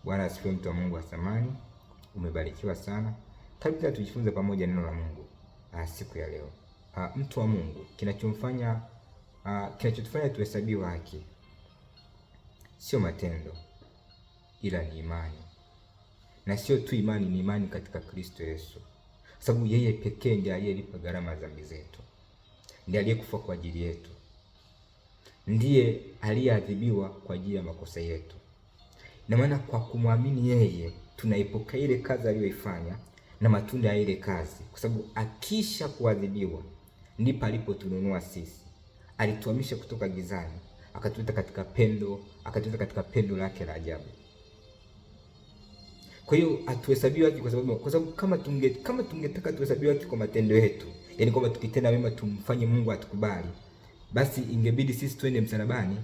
Bwana asifiwe, mtu wa Mungu wa thamani. Umebarikiwa sana. Karibu tujifunze pamoja neno la Mungu siku ya leo. Mtu wa Mungu, kinachotufanya tuhesabiwe haki sio matendo, ila ni imani. Na sio tu imani, ni imani katika Kristo Yesu, sababu yeye pekee ndiye aliyelipa gharama za dhambi zetu, ndiye aliyekufa kwa ajili yetu, ndiye aliyeadhibiwa kwa ajili ya makosa yetu. Na maana kwa kumwamini yeye tunaipokea ile kazi aliyoifanya na matunda ya ile kazi, kwa sababu akisha kuadhibiwa ndipo alipotununua sisi. Alituhamisha kutoka gizani akatuleta katika pendo lake la ajabu. Kwa hiyo atuhesabiwe haki kwa sababu kama tungetaka tuhesabiwe haki kwa matendo yetu, yani kwamba tukitenda mema tumfanye Mungu atukubali, basi ingebidi sisi twende msalabani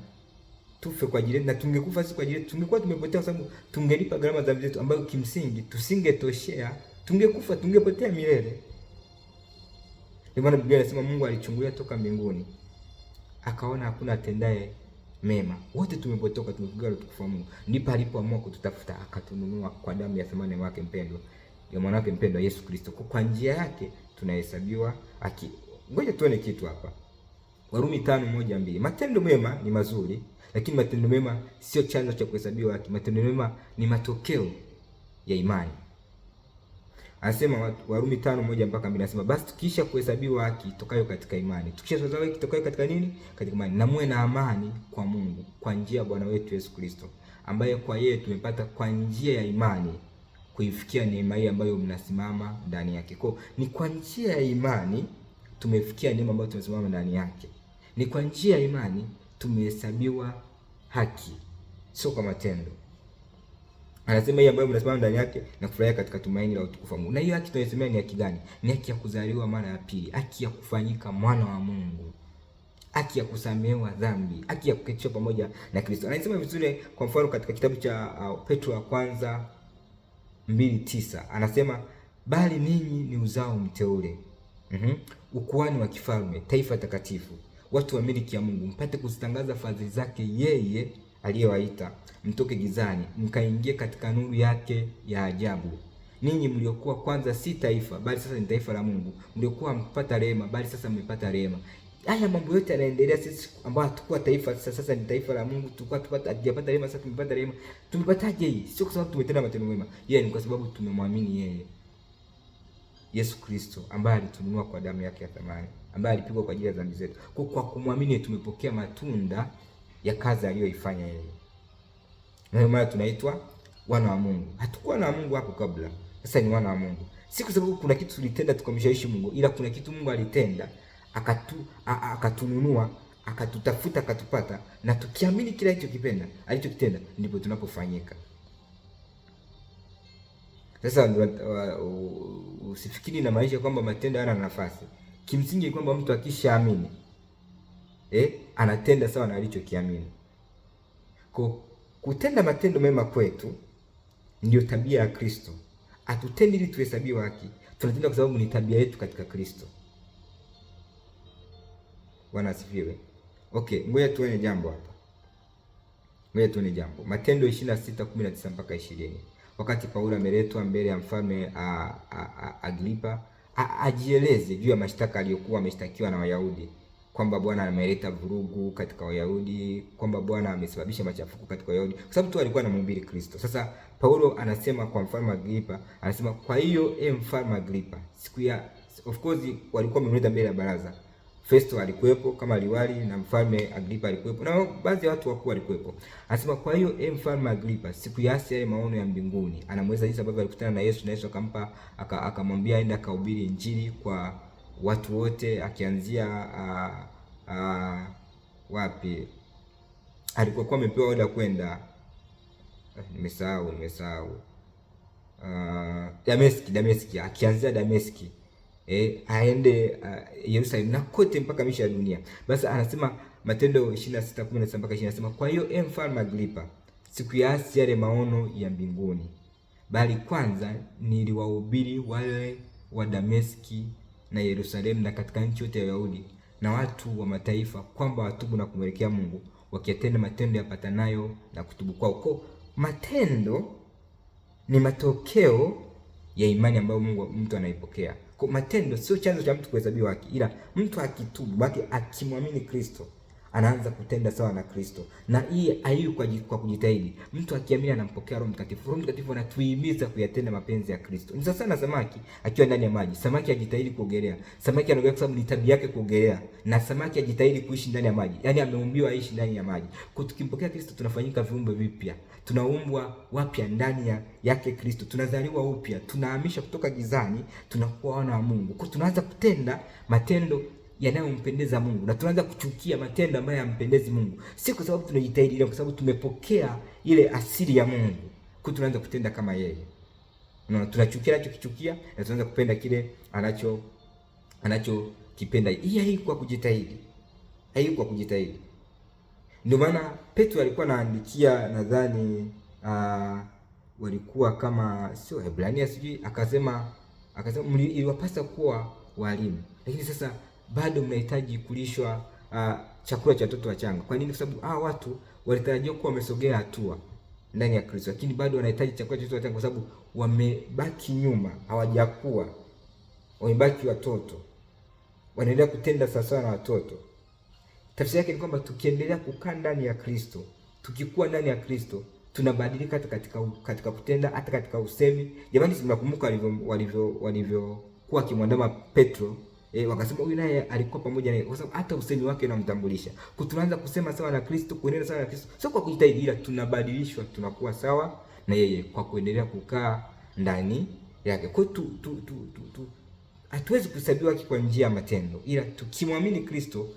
tufe kwa ajili yetu, na tungekufa sisi kwa ajili yetu, tungekuwa tumepotea, kwa sababu tungelipa gharama za dhambi zetu ambayo kimsingi tusingetoshea, tungekufa, tungepotea milele. Ndio maana Biblia inasema Mungu alichungulia toka mbinguni akaona hakuna atendaye mema, wote tumepotoka, tumepiga utukufu wa Mungu. Ndipo alipoamua kututafuta akatununua kwa damu ya thamani yake mpendwa, ya mwana wake mpendwa Yesu Kristo. Kwa njia yake tunahesabiwa haki. Ngoja tuone kitu hapa. Warumi 5:1-2. Matendo mema ni mazuri, lakini matendo mema sio chanzo cha kuhesabiwa haki. Matendo mema ni matokeo ya imani. Anasema Warumi 5:1-2, anasema basi tukisha kuhesabiwa haki tokayo katika imani. Tukisha kuhesabiwa haki tokayo katika nini? Katika imani. Na muwe na amani kwa Mungu kwa njia ya Bwana wetu Yesu Kristo, ambaye kwa yeye tumepata kwa njia ya imani kuifikia neema hii ambayo mnasimama ndani yake. Kwa ni kwa njia ya imani tumefikia neema ambayo tumesimama ndani yake. Ni kwa njia ya imani tumehesabiwa haki, sio kwa matendo. Anasema hii ambayo mnasimama ndani yake na kufurahia katika tumaini la utukufu wa Mungu. Na hiyo haki tunayosemea ni haki gani? Ni haki ya kuzaliwa mara ya pili, haki ya kufanyika mwana wa Mungu, haki ya kusamehewa dhambi, haki ya kuketishwa pamoja na Kristo. Anasema vizuri, kwa mfano katika kitabu cha Petro wa kwanza 2:9 anasema bali ninyi ni uzao mteule, ukuhani wa kifalme, taifa takatifu, watu wa miliki ya Mungu, mpate kuzitangaza fadhili zake yeye aliyewaita mtoke gizani mkaingie katika nuru yake ya ajabu. Ninyi mliokuwa kwanza si taifa, bali sasa ni taifa la Mungu, mliokuwa mpata rehema, bali sasa mmepata rehema. Haya mambo yote yanaendelea sisi ambao hatakuwa taifa, sasa ni taifa la Mungu, hatujapata rehema, sasa tumepata rehema. Tumepataje hii? Sio kwa sababu tumetenda matendo mema, ni kwa sababu tumemwamini yeye Yesu Kristo, ambaye alitununua kwa damu yake ya thamani, ambaye alipigwa kwa ajili ya dhambi zetu. Kwa kumwamini tumepokea matunda ya kazi aliyoifanya yeye. Na maana tunaitwa wana wa Mungu. Hatukuwa na Mungu hapo kabla, sasa ni wana wa Mungu. Si kwa sababu kuna kitu tulitenda tukamshawishi Mungu, ila kuna kitu Mungu alitenda akatununua, akatutafuta, akatupata, na tukiamini kila alichokitenda ndipo tunapofanyika. Sasa usifikiri na maisha kwamba matendo hayana nafasi. Kimsingi kwamba mtu akishaamini anatenda sawa na alichokiamini. Kutenda matendo mema kwetu ndio tabia ya Kristo. Hatutendi ili tuhesabiwe haki, tunatenda kwa sababu ni tabia yetu katika Kristo. Bwana asifiwe. Okay, ngoja tuone jambo hapa. Matendo 26:19-20. Wakati Paulo ameletwa mbele ya mfalme Agripa ajieleze juu ya mashtaka aliyokuwa ameshtakiwa na Wayahudi, kwamba Bwana ameleta vurugu katika Wayahudi, kwamba Bwana amesababisha machafuko katika Wayahudi, kwa sababu tu alikuwa anamhubiri Kristo. Sasa Paulo anasema kwa mfalme Agripa, anasema kwa hiyo mfalme Agripa, of course walikuwa wamemleta mbele ya baraza. Festo alikuwepo kama liwali na mfalme Agripa alikuwepo na baadhi ya watu wakuu walikuwepo. Anasema kwa hiyo mfalme Agripa, sikuyaasi yale maono ya mbinguni. Anamweleza jinsi ambavyo alikutana na Yesu, na Yesu akamwambia aende akahubiri Injili kwa watu wote, akianzia wapi alikuwa amepewa oda kwenda, nimesahau Dameski, akianzia Dameski aende Yerusalemu na kote mpaka misho ya dunia. Basi anasema Matendo 26:19-20, anasema kwa hiyo mfalme Agripa, sikuyaasi yale maono ya mbinguni, bali kwanza niliwahubiri wale wa Dameski na Yerusalemu na katika nchi yote ya Yahudi na watu wa mataifa, kwamba watubu na kumwelekea Mungu, wakiyatenda matendo yapatanayo na kutubu kwao. Matendo ni matokeo ya imani ambayo mtu anaipokea. Kwa matendo sio chanzo cha mtu kuhesabiwa haki, ila mtu akitubu, baki akimwamini Kristo, anaanza kutenda sawa na Kristo. Na hii haiwi kwa kujitahidi. Mtu akiamini anampokea Roho Mtakatifu. Roho Mtakatifu anatuhimiza kuyatenda mapenzi ya Kristo. Ni sasa na samaki akiwa ndani ya maji. Samaki ajitahidi kuogelea. Samaki anaogelea kwa sababu ni tabia yake kuogelea. Na samaki ajitahidi kuishi ndani ya maji. Yaani ameumbiwa aishi ndani ya maji. Kwa tukimpokea Kristo tunafanyika viumbe vipya. Tunaumbwa wapya ndani yake Kristo. Tunazaliwa upya. Tunahamisha kutoka gizani, tunakuwa wana wa Mungu. Kwa tunaanza kutenda matendo yanayompendeza Mungu, na tunaanza kuchukia matendo ambayo hayampendezi Mungu. Si kwa sababu tunajitahidi, ila kwa sababu tumepokea ile asili ya Mungu. Kwa tunaanza kutenda kama yeye. Na tunachukia anachokichukia, na tunaanza kupenda kile anachokipenda. Hii haikuwa kujitahidi. Haikuwa kujitahidi. Ndio maana Petro alikuwa anaandikia, nadhani walikuwa kama sio Hebrania sijui, akasema iliwapasa kuwa walimu. Lakini sasa bado mnahitaji kulishwa chakula cha watoto wachanga. Kwa nini? Kwa sababu watu walitarajiwa kuwa wamesogea hatua ndani ya Kristo, lakini bado wanahitaji chakula cha watoto wachanga kwa sababu wamebaki nyuma, hawajakuwa. Wamebaki watoto. Wanaendelea kutenda sawasawa na watoto. Tafsiri yake ni kwamba tukiendelea kukaa ndani ya Kristo, tukikuwa ndani ya Kristo, tunabadilika hata katika kutenda, hata katika usemi. Jamani, si mnakumbuka walivyokuwa kimwandama Petro, wakasema huyu naye alikuwa pamoja naye, kwa sababu hata usemi wake unamtambulisha. Tunaanza kusema sawa na Kristo, kuendelea sawa na Kristo, sio kwa kujitahidi, ila tunabadilishwa, tunakuwa sawa na yeye kwa kuendelea kukaa ndani yake. Kwa hiyo hatuwezi kuhesabiwa haki kwa njia ya matendo, ila tukimwamini Kristo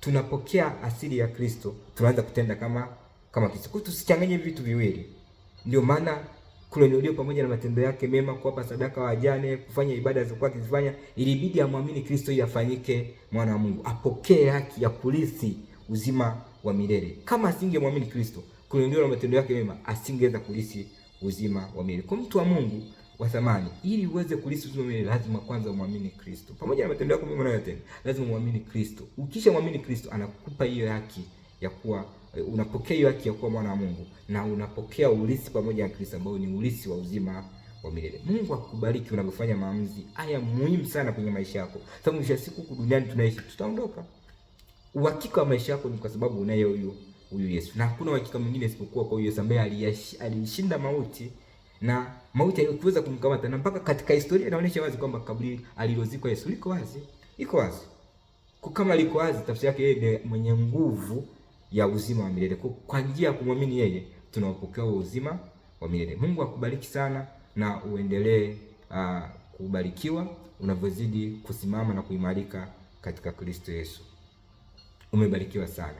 tunapokea asili ya Kristo, tunaanza kutenda kama Kristo. Kwa hiyo tusichanganye vitu viwili. Ndio maana Kornelio pamoja na matendo yake mema, kuwapa sadaka wajane, kufanya ibada zilizokuwa akizifanya, ilibidi amwamini Kristo ili afanyike mwana wa Mungu, apokee haki ya kurithi uzima wa milele. Kama asingemwamini Kristo, Kornelio na matendo yake mema, asingeweza kurithi uzima wa milele. Kwa mtu wa Mungu wa thamani, ili uweze kurithi uzima wa milele, lazima kwanza umwamini Kristo. Pamoja na matendo yako mema unayotenda, lazima umwamini Kristo. Ukishamwamini Kristo, anakupa hiyo haki ya kuwa, unapokea hiyo haki ya kuwa mwana wa Mungu, na unapokea urithi pamoja na Kristo ambao ni urithi wa uzima wa milele. Mungu akubariki unapofanya maamuzi haya muhimu sana kwenye maisha yako. Sababu mwisho siku huku duniani tunaishi, tutaondoka. Uhakika wa maisha yako ni kwa sababu unaye huyu Yesu. Na hakuna uhakika mwingine isipokuwa kwa Yesu ambaye alishinda mauti, na mauti haikuweza kumkamata. Na mpaka katika historia inaonyesha wazi kwamba kaburi alilozikwa Yesu liko wazi. Iko wazi. Kwa kama liko wazi, tafsiri yake yeye ndiye mwenye nguvu ya uzima wa milele. Kwa njia ya kumwamini yeye, tunapokea uzima wa milele. Mungu akubariki sana, na uendelee kubarikiwa unavyozidi kusimama na kuimarika katika Kristo Yesu. Umebarikiwa sana.